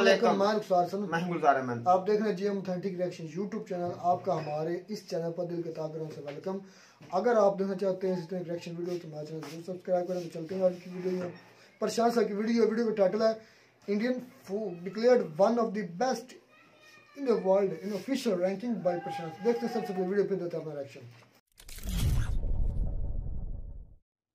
अस्सलामुअलैकुम। मैं गुलजार अहमद। आप देख रहे हैं GM authentic reaction YouTube channel. आपका हमारे इस चैनल पर दिल के ताक़िरों से वेलकम। अगर आप देखना चाहते हैं इस तरह रिएक्शन वीडियो तो हमारे चैनल जरूर सब्सक्राइब करें। तो चलते हैं आज की वीडियो में। प्रशांत सर की वीडियो का टाइटल है Indian food declared one of the best in the world in official ranking by Prashant. देखते हैं सबसे पहले वीडियो पे देता है अपना रिएक्शन।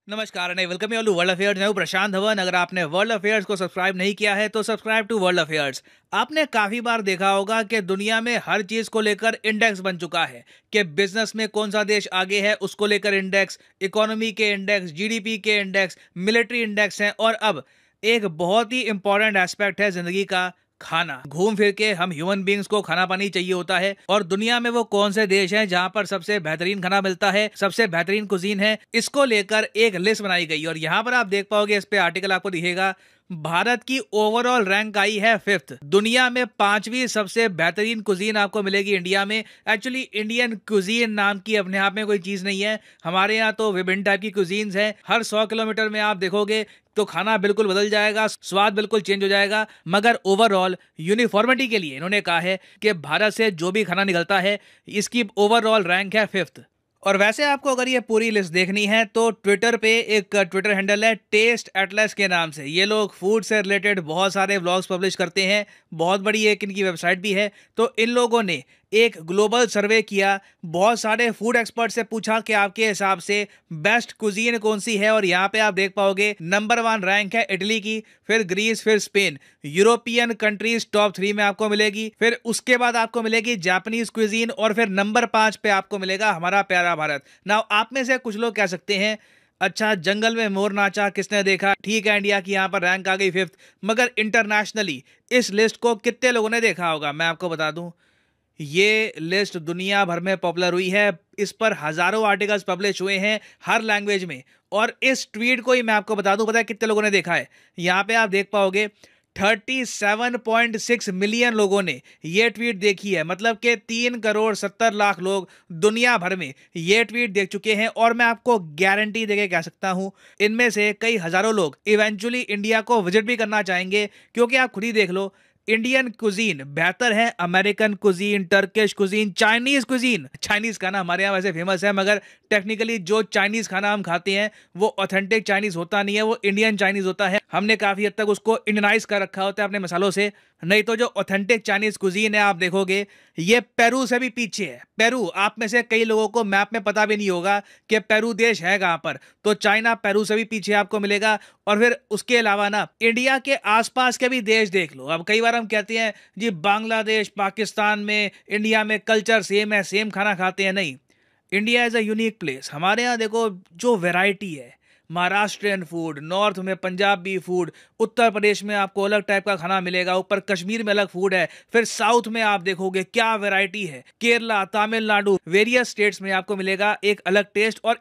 नमस्कार and welcome you to world affairs. मैं हूं प्रशांत धवन। अगर आपने वर्ल्ड अफेयर्स को सब्सक्राइब नहीं किया है तो सब्सक्राइब टू वर्ल्ड अफेयर्स। आपने काफी बार देखा होगा कि दुनिया में हर चीज को लेकर इंडेक्स बन चुका है कि बिजनेस में कौन सा देश आगे है उसको लेकर इंडेक्स, इकोनॉमी के इंडेक्स, जीडीपी के इंडेक्स, मिलिट्री इंडेक्स हैं। और अब एक बहुत ही इंपॉर्टेंट एस्पेक्ट है जिंदगी का, खाना। घूम फिर के हम ह्यूमन बींग्स को खाना पानी चाहिए होता है और दुनिया में वो कौन से देश हैं जहां पर सबसे बेहतरीन खाना मिलता है, सबसे बेहतरीन कुजीन है, इसको लेकर एक लिस्ट बनाई गई। और यहाँ पर आप देख पाओगे, इस पे आर्टिकल आपको दिखेगा, भारत की ओवरऑल रैंक आई है 5th। दुनिया में 5वीं सबसे बेहतरीन कुजीन आपको मिलेगी इंडिया में। एक्चुअली इंडियन कुजीन नाम की अपने आप में कोई चीज नहीं है। हमारे यहाँ तो विभिन्न टाइप की कुजीन्स हैं। हर 100 किलोमीटर में आप देखोगे तो खाना बिल्कुल बदल जाएगा, स्वाद बिल्कुल चेंज हो जाएगा। मगर ओवरऑल यूनिफॉर्मिटी के लिए इन्होंने कहा है कि भारत से जो भी खाना निकलता है इसकी ओवरऑल रैंक है 5th। और वैसे आपको अगर ये पूरी लिस्ट देखनी है तो ट्विटर पे एक ट्विटर हैंडल है टेस्ट एटलस के नाम से। ये लोग फूड से रिलेटेड बहुत सारे व्लॉग्स पब्लिश करते हैं। बहुत बड़ी एक इनकी वेबसाइट भी है। तो इन लोगों ने एक ग्लोबल सर्वे किया, बहुत सारे फूड एक्सपर्ट से पूछा कि आपके हिसाब से बेस्ट कुजीन कौन सी है। और यहाँ पे आप देख पाओगे नंबर 1 रैंक है इटली की, फिर ग्रीस, फिर स्पेन। यूरोपियन कंट्रीज टॉप 3 में आपको मिलेगी, फिर उसके बाद आपको मिलेगी जापानीज कुजीन और फिर नंबर 5 पे आपको मिलेगा हमारा प्यारा भारत। नाउ आप में से कुछ लोग कह सकते हैं, अच्छा जंगल में मोर नाचा किसने देखा। ठीक है, इंडिया की यहाँ पर रैंक आ गई 5th, मगर इंटरनेशनली इस लिस्ट को कितने लोगों ने देखा होगा मैं आपको बता दूं। ये लिस्ट दुनिया भर में पॉपुलर हुई है। इस पर हजारों आर्टिकल्स पब्लिश हुए हैं हर लैंग्वेज में। और इस ट्वीट को ही मैं आपको बता दूं, पता है कितने लोगों ने देखा है। यहाँ पे आप देख पाओगे 37.6 मिलियन लोगों ने ये ट्वीट देखी है। मतलब कि 3 करोड़ 70 लाख लोग दुनिया भर में ये ट्वीट देख चुके हैं। और मैं आपको गारंटी देके कह सकता हूं, इनमें से कई हजारों लोग इवेंचुअली इंडिया को विजिट भी करना चाहेंगे। क्योंकि आप खुद ही देख लो, इंडियन कुजीन बेहतर है American cuisine, Turkish cuisine, Chinese cuisine. Chinese खाना हमारे यहाँ वैसे फेमस है, मगर टेक्निकली जो चाइनीज खाना हम खाते हैं वो ऑथेंटिक चाइनीज होता नहीं है, वो इंडियन चाइनीज होता है। हमने काफी हद तक उसको इंडियनाइज कर रखा होता है अपने मसालों से। नहीं तो जो ऑथेंटिक चाइनीज कुजीन है आप देखोगे ये पेरू से भी पीछे है। पेरू, आप में से कई लोगों को मैप में पता भी नहीं होगा कि पेरू देश है कहां पर। तो चाइना पेरू से भी पीछे आपको मिलेगा। और फिर उसके अलावा ना इंडिया के आसपास के भी देश देख लो। अब कई बार हम कहते हैं जी बांग्लादेश, पाकिस्तान में, इंडिया में कल्चर सेम है, सेम खाना खाते हैं। नहीं, India is a unique place. हमारे यहाँ देखो जो वैरायटी है, महाराष्ट्रियन फूड, नॉर्थ में पंजाबी फूड, उत्तर प्रदेश में आपको अलग टाइप का खाना मिलेगा, ऊपर कश्मीर में अलग फूड है, फिर साउथ में आप देखोगे क्या वैरायटी है, केरला, तमिलनाडु, वेरियस स्टेट्स में आपको मिलेगा एक अलग टेस्ट। और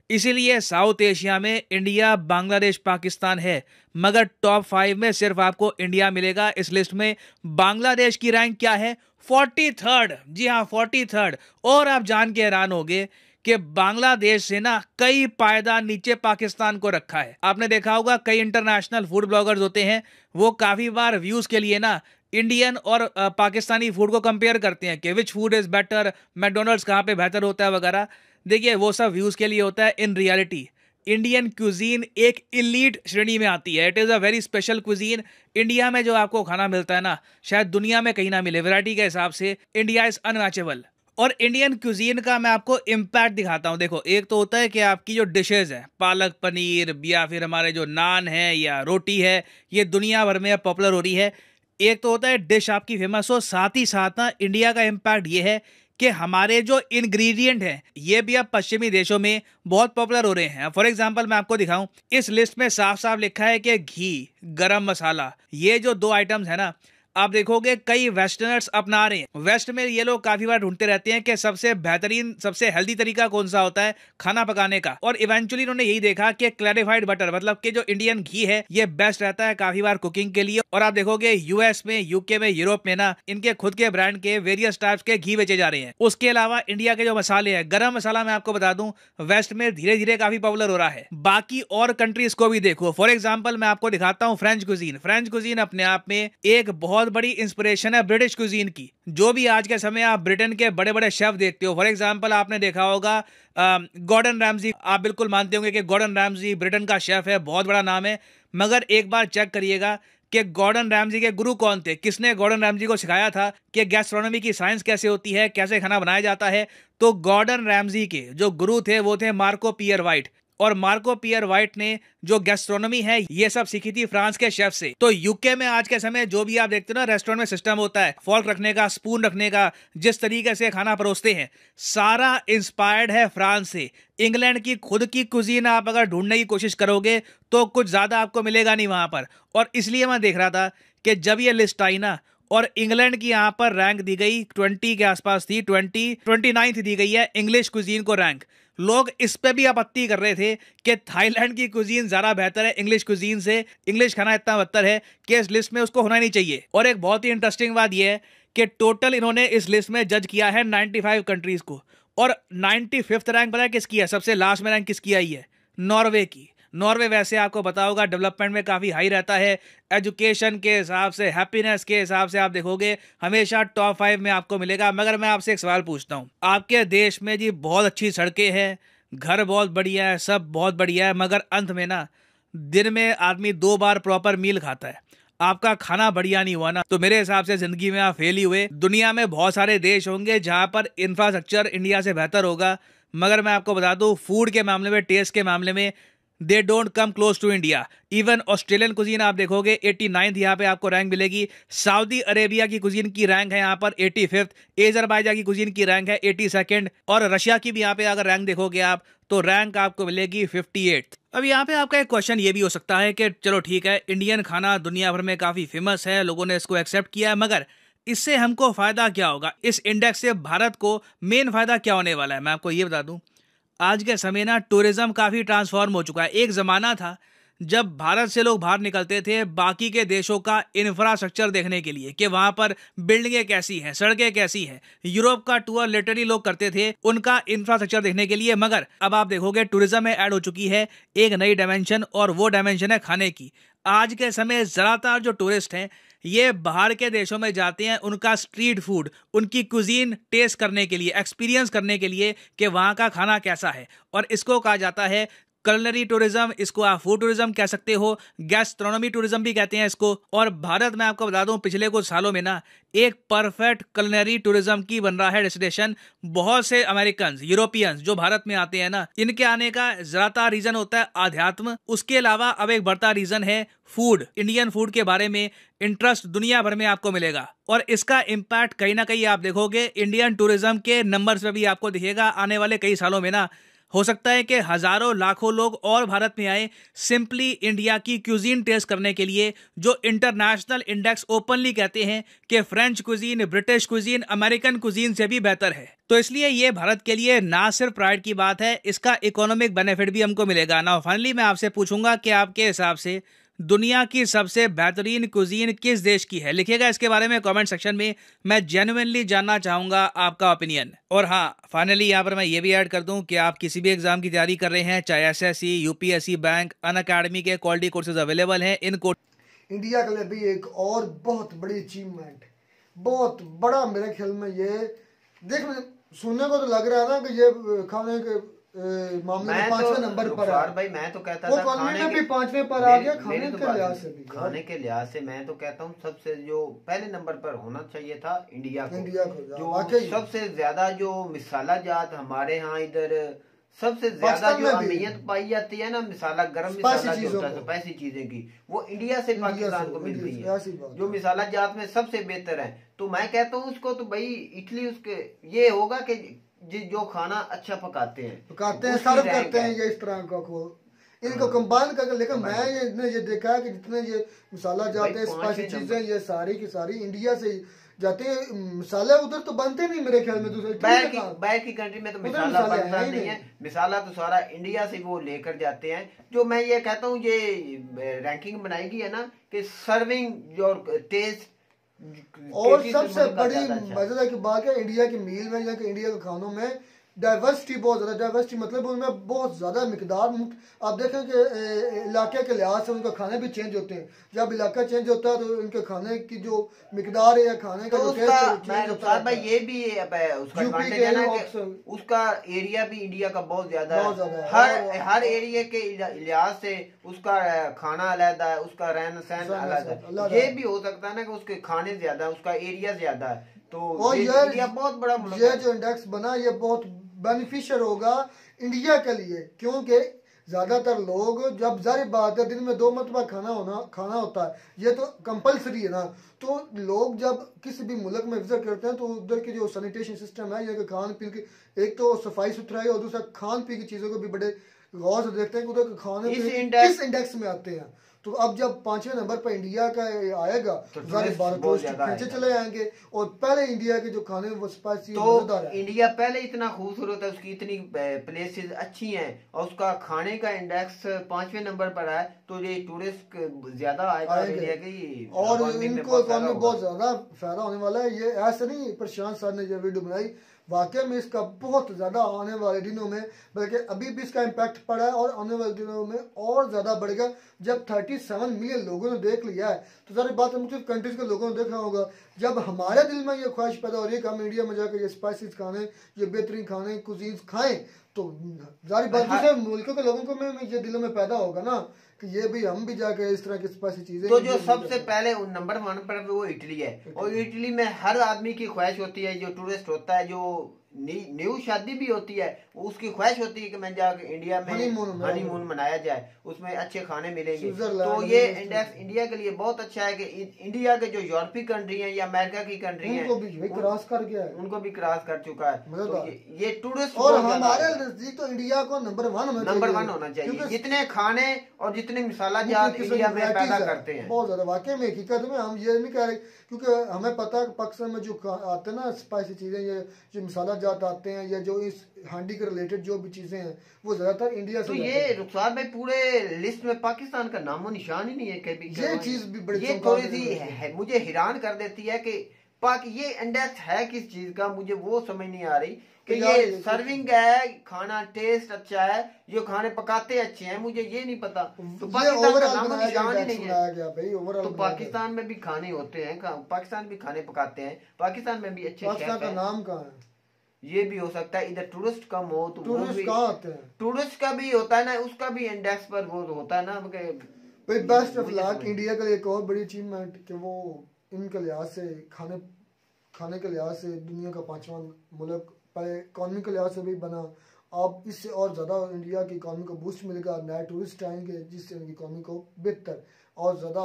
इसीलिए साउथ एशिया में इंडिया, बांग्लादेश, पाकिस्तान है, मगर टॉप 5 में सिर्फ आपको इंडिया मिलेगा इस लिस्ट में। बांग्लादेश की रैंक क्या है? 43rd। जी हाँ, 43rd। और आप जान के हैरान होगे कि बांग्लादेश से ना कई पायदान नीचे पाकिस्तान को रखा है। आपने देखा होगा कई इंटरनेशनल फूड ब्लॉगर्स होते हैं, वो काफी बार व्यूज के लिए ना इंडियन और पाकिस्तानी फूड को कंपेयर करते हैं कि which food is better, McDonald's कहाँ पे बेहतर होता है वगैरह। देखिए वो सब व्यूज के लिए होता है। इन रियलिटी इंडियन क्यूजीन एक इलीट श्रेणी में आती है। It is a very special cuisine. India में जो आपको खाना मिलता है ना, शायद दुनिया में कहीं ना मिले। वैरायटी के हिसाब से इंडिया इज अनमैचेबल। और इंडियन क्यूजीन का मैं आपको इम्पैक्ट दिखाता हूं। देखो, एक तो होता है कि आपकी जो डिशेज है, पालक पनीर या फिर हमारे जो नान है या रोटी है, ये दुनिया भर में पॉपुलर हो रही है। एक तो होता है डिश आपकी फेमस हो, साथ ही साथ ना इंडिया का इम्पैक्ट ये है कि हमारे जो इंग्रेडिएंट हैं ये भी अब पश्चिमी देशों में बहुत पॉपुलर हो रहे हैं। फॉर एग्जांपल मैं आपको दिखाऊं, इस लिस्ट में साफ साफ लिखा है कि घी, गरम मसाला, ये जो 2 आइटम्स है ना, आप देखोगे कई वेस्टर्नर्स अपना रहे हैं। वेस्ट में ये लोग काफी बार ढूंढते रहते हैं कि सबसे बेहतरीन, सबसे हेल्दी तरीका कौन सा होता है खाना पकाने का, और इवेंचुअली इन्होंने यही देखा कि क्लैरिफाइड बटर, मतलब कि जो इंडियन घी है, ये बेस्ट रहता है काफी बार कुकिंग के लिए। और आप देखोगे यूएस में, यूके में, यूरोप में ना इनके खुद के ब्रांड के वेरियस टाइप्स के घी बेचे जा रहे हैं। उसके अलावा इंडिया के जो मसाले हैं, गरम मसाला मैं आपको बता दूं वेस्ट में धीरे धीरे काफी पॉपुलर हो रहा है। बाकी और कंट्रीज को भी देखो, फॉर एग्जांपल मैं आपको दिखाता हूं फ्रेंच कुजीन। फ्रेंच कुजीन अपने आप में एक बहुत बड़ी इंस्पिरेशन है ब्रिटिश कुजीन की। जो भी आज के समय आप ब्रिटेन के बड़े बड़े शेफ देखते हो, फॉर एग्जांपल आपने देखा होगा गॉर्डन रैमजी, आप बिल्कुल मानते होंगे कि गॉर्डन रैमजी ब्रिटेन का शेफ है, बहुत बड़ा नाम है। मगर एक बार चेक करिएगा कि गॉर्डन रैमजी के गुरु कौन थे, किसने गॉर्डन रैमजी को सिखाया था कि गैस्ट्रोनॉमी की साइंस कैसे होती है, कैसे खाना बनाया जाता है। तो गॉर्डन रैमजी के जो गुरु थे वो थे मार्को पियर वाइट, और मार्को पियर वाइट ने जो गैस्ट्रोनॉमी है ये सब सीखी थी फ्रांस के शेफ से। तो यूके में आज के समय जो भी आप देखते हो ना रेस्टोरेंट में सिस्टम होता है फॉर्क रखने का, स्पून रखने का, जिस तरीके से खाना परोसते हैं, सारा इंस्पायर्ड है फ्रांस से। इंग्लैंड की खुद की कुजीन आप अगर ढूंढने की कोशिश करोगे तो कुछ ज्यादा आपको मिलेगा नहीं वहां पर। और इसलिए मैं देख रहा था कि जब ये लिस्ट आई ना और इंग्लैंड की यहाँ पर रैंक दी गई 20 के आसपास थी, 29 दी गई है इंग्लिश कुजीन को रैंक। लोग इस पे भी आपत्ति कर रहे थे कि थाईलैंड की कुजीन ज्यादा बेहतर है इंग्लिश कुजीन से, इंग्लिश खाना इतना बेहतर है कि इस लिस्ट में उसको होना नहीं चाहिए। और एक बहुत ही इंटरेस्टिंग बात यह है कि टोटल इन्होंने इस लिस्ट में जज किया है 95 कंट्रीज को, और 95th रैंक पता है किसकी है? सबसे लास्ट में रैंक किसकी आई है? नॉर्वे की। नॉर्वे वैसे आपको पता होगा डेवलपमेंट में काफ़ी हाई रहता है, एजुकेशन के हिसाब से, हैप्पीनेस के हिसाब से आप देखोगे हमेशा टॉप 5 में आपको मिलेगा। मगर मैं आपसे एक सवाल पूछता हूँ, आपके देश में जी बहुत अच्छी सड़कें हैं, घर बहुत बढ़िया है, सब बहुत बढ़िया है, मगर अंत में ना दिन में आदमी 2 बार प्रॉपर मील खाता है, आपका खाना बढ़िया नहीं हुआ ना, तो मेरे हिसाब से जिंदगी में आप फेल ही हुए। दुनिया में बहुत सारे देश होंगे जहां पर इंफ्रास्ट्रक्चर इंडिया से बेहतर होगा, मगर मैं आपको बता दूं फूड के मामले में, टेस्ट के मामले में they don't come close to India. Even Australian cuisine आप देखोगे 89th यहाँ पे आपको रैंक मिलेगी। सऊदी अरेबिया की कुजीन की रैंक है यहाँ पर 85th, अजरबैजान की कुजीन की रैंक है 82nd, और रशिया की भी यहाँ पे अगर रैंक देखोगे आप तो रैंक आपको मिलेगी 58th। अब यहाँ पे आपका एक क्वेश्चन ये भी हो सकता है कि चलो ठीक है, इंडियन खाना दुनिया भर में काफी फेमस है, लोगों ने इसको एक्सेप्ट किया है, मगर इससे हमको फायदा क्या होगा? इस इंडेक्स से भारत को मेन फायदा क्या होने वाला है? मैं आपको ये बता दूं, आज के समय ना टूरिज्म काफी ट्रांसफॉर्म हो चुका है। एक जमाना था जब भारत से लोग बाहर निकलते थे बाकी के देशों का इंफ्रास्ट्रक्चर देखने के लिए कि वहां पर बिल्डिंगें कैसी हैं, सड़कें कैसी हैं। यूरोप का टूर लिटरली लोग करते थे उनका इंफ्रास्ट्रक्चर देखने के लिए। मगर अब आप देखोगे टूरिज्म में ऐड हो चुकी है एक नई डायमेंशन, और वो डायमेंशन है खाने की। आज के समय ज्यादातर जो टूरिस्ट हैं ये बाहर के देशों में जाते हैं उनका स्ट्रीट फूड, उनकी कुजीन टेस्ट करने के लिए, एक्सपीरियंस करने के लिए कि वहाँ का खाना कैसा है। और इसको कहा जाता है कलनरी टूरिज्म, इसको आप फूड टूरिज्म कह सकते हो, गैस्ट्रोनॉमी टूरिज्म भी कहते हैं इसको। और भारत में आपको बता दूं पिछले कुछ सालों में ना एक परफेक्ट कलनरी टूरिज्म की बन रहा है डेस्टिनेशन। बहुत से अमेरिकन, यूरोपियंस जो भारत में आते हैं ना, इनके आने का ज्यादा रीजन होता है आध्यात्म। उसके अलावा अब एक बढ़ता रीजन है फूड। इंडियन फूड के बारे में इंटरेस्ट दुनिया भर में आपको मिलेगा, और इसका इम्पैक्ट कहीं ना कहीं आप देखोगे इंडियन टूरिज्म के नंबर्स में भी आपको दिखेगा आने वाले कई सालों में ना। हो सकता है कि हजारों लाखों लोग और भारत में आए सिंपली इंडिया की क्यूजीन टेस्ट करने के लिए, जो इंटरनेशनल इंडेक्स ओपनली कहते हैं कि French cuisine, British cuisine, American cuisine से भी बेहतर है। तो इसलिए ये भारत के लिए ना सिर्फ प्राइड की बात है, इसका इकोनॉमिक बेनिफिट भी हमको मिलेगा ना। फाइनली मैं आपसे पूछूंगा कि आपके हिसाब से दुनिया की सबसे बेहतरीन कुजीन किस देश की है? लिखिएगा इसके बारे में कमेंट सेक्शन में, मैं जेन्युइनली जानना चाहूंगा आपका ओपिनियन। और हाँ, फाइनली यहाँ पर मैं ये भी ऐड कर दूं कि आप किसी भी एग्जाम की तैयारी कर रहे हैं, चाहे एसएससी, यूपीएससी, बैंक, अनअकैडमी के क्वालिटी कोर्सेज अवेलेबल हैं। इनको इंडिया के लिए भी एक और बहुत बड़ी अचीवमेंट, बहुत बड़ा मेरे ख्याल में ये देखने सुनने को तो लग रहा है ना कि ये खाने के मामले में 5वें नंबर पर है। भाई मैं तो कहता वो था खाने में भी 5वें पर आ गया, खाने के लिहाज से भी। खाने के लिहाज से मैं तो कहता हूँ सबसे जो पहले नंबर पर होना चाहिए था इंडिया को जो सबसे ज्यादा जो मिसाला जात हमारे यहाँ इधर सबसे ज्यादा जो अहमियत पाई जाती है ना, मिसाला गरम मिसाला जो होता है स्पाइसी चीजें की, वो इंडिया से पाकिस्तान को मिलती है, जो मिसाला जात में सबसे बेहतर है। तो मैं कहता हूँ उसको तो भाई इटली उसके ये होगा कि जो खाना अच्छा पकाते हैं सर्व करते हैं, ये इस तरह का इनको कंबाइन करके। लेकिन मैं ये देखा है कि जितने ये मसाला जाते हैं, स्पाइसी चीजें, ये सारी की सारी इंडिया से जाते हैं। मसाला उधर तो बनते नहीं मेरे ख्याल में, दूसरे बाहर की कंट्री में तो मसाला बनता नहीं है। मसाला तो सारा इंडिया से वो लेकर जाते हैं। जो मैं ये कहता हूँ, ये रैंकिंग बनाएगी है ना कि सर्विंग और टेस्ट, और सबसे बड़ी मजेदार की बात है इंडिया की मील में या इंडिया के खानों में डाइवर्सिटी बहुत ज्यादा। डाइवर्सिटी मतलब उनमें बहुत ज्यादा मिकदार। आप देखें कि इलाके के लिहाज से उनका खाने भी चेंज होते हैं। जब इलाका चेंज होता है तो उनके खाने की जो मिकदार है या खाने का जो टेस्ट है, भाई ये भी उसका एडवांटेज है ना कि उसका एरिया भी इंडिया का बहुत ज्यादा है। हर एरिया के लिहाज से उसका खाना अलग है, उसका रहन सहन अलग है। ये भी हो सकता है ना कि उसके खाने ज्यादा, उसका एरिया ज्यादा है। तो ये बहुत बड़ा ये जो इंडेक्स बना ये बहुत बेनिफिशियल होगा इंडिया के लिए, क्योंकि ज्यादातर लोग, जब जारी बात है दिन में 2 मरतबा खाना होता है, ये तो कंपलसरी है ना। तो लोग जब किसी भी मुल्क में विजिट करते हैं तो उधर की जो सैनिटेशन सिस्टम है, ये खान पीन की, एक तो सफाई सुथराई और दूसरा खान पीन की चीजों को भी बड़े गौर से देखते हैं कि उधर के खाने किस इंडेक्स में आते हैं। तो अब जब 5वें नंबर पर इंडिया का आएगा तो पीछे चले आएंगे, और पहले इंडिया के जो खाने वो स्पाइसी तो इंडिया पहले इतना खूबसूरत है, उसकी इतनी प्लेसेस अच्छी हैं और उसका खाने का इंडेक्स 5वें नंबर पर है, तो ये टूरिस्ट ज्यादा आएगा इंडिया की, और इनको इकोनॉमी बहुत ज्यादा फायदा होने वाला है। ये ऐसे नहीं प्रशांत सर ने जो वीडियो बनाई, वाकई में इसका बहुत ज्यादा आने वाले दिनों में, बल्कि अभी भी इसका इम्पैक्ट पड़ा है और आने वाले दिनों में और ज्यादा बढ़ेगा। जब 37 मिलियन लोगों ने देख लिया है तो सारी बात मुख्तलिफ कंट्रीज के लोगों ने देखा होगा। जब हमारे दिल में ये ख्वाहिश पैदा हो रही है कि हम इंडिया में जाकर ये स्पाइसेस खाने, ये बेहतरीन खाने कुजीन्स खाएं, तो सारी बात दूसरे मुल्कों के लोगों को में ये दिलों में पैदा होगा ना कि ये भी हम भी जाके इस तरह की स्पाइसी चीजें। तो जो सबसे पहले नंबर 1 पर वो इटली है, और इटली में हर आदमी की ख्वाहिश होती है, जो टूरिस्ट होता है, जो न्यू शादी भी होती है, उसकी ख्वाहिश होती है कि मैं जाके इंडिया में हनीमून मनाया जाए, उसमें अच्छे खाने मिलेंगे। तो ये इंडेक्स इंडिया के लिए बहुत अच्छा है कि इंडिया के जो यूरोपीय कंट्री है या अमेरिका की कंट्री है, उनको भी क्रॉस कर गया है, उनको भी क्रॉस कर चुका है। तो ये टूरिस्ट, और हमारे नजदीक तो इंडिया को नंबर 1 होना चाहिए। जितने खाने और जितने मसाला जात इंडिया में पैदा करते हैं, बहुत ज्यादा। वाकई में हकीकत में हम ये नहीं कह रहे, क्योंकि हमें पता है पाकिस्तान में जो आते हैं ना स्पाइसी चीजें, ये जो मसाला जात आते हैं या जो इस हांडी के रिलेटेड जो भी चीजें हैं, वो ज्यादातर इंडिया से। तो ये रुखसार भाई पूरे लिस्ट में पाकिस्तान का नामो निशान ही नहीं है कभी। ये चीज भी बड़ी, ये थोड़ी सी मुझे हैरान कर देती है कि ये इंडेक्स है किस चीज का, मुझे वो समझ नहीं आ रही कि ये सर्विंग है, खाना टेस्ट अच्छा है, जो खाने पकाते अच्छे हैं, मुझे ये नहीं पता। तो पाकिस्तान का नाम निशान ही नहीं है। तो पाकिस्तान में भी खाने होते हैं, पाकिस्तान भी खाने पकाते हैं, पाकिस्तान में भी अच्छे पाकिस्तान का नाम कहाँ है? ये भी हो सकता है। इधर टूरिस्ट कम हो तो टूरिस्ट कहाँ आते हैं? टूरिस्ट का भी होता है ना, उसका भी इंडेक्स पर वो होता है ना। बेस्ट ऑफ लक इंडिया का एक और बड़ी अचीवमेंट कि वो इनके लिहाज से खाने के लिहाज से दुनिया का 5वां मुल्क, पहले इकॉनमी के लिहाज से भी बना। अब इससे और ज़्यादा इंडिया की इकॉनमी को बूस्ट मिलेगा, नए टूरिस्ट आएंगे जिससे उनकी इकॉनमी को बेहतर और ज़्यादा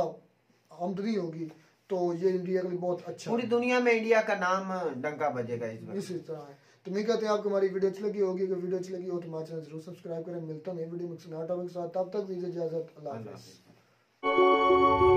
आमदनी होगी। तो ये इंडिया के लिए बहुत अच्छा, पूरी दुनिया में इंडिया का नाम डंका बजेगा इसी तरह है। तो मैं कहते हैं आपको हमारी वीडियो अच्छी लगी होगी। अगर वीडियो अच्छी लगी हो तो हमारे चैनल जरूर सब्सक्राइब करें। मिलता नहीं वीडियो में नया टॉपिक के साथ, तब तक दीजिए इजाजत। अल्लाह हाफ़िज़।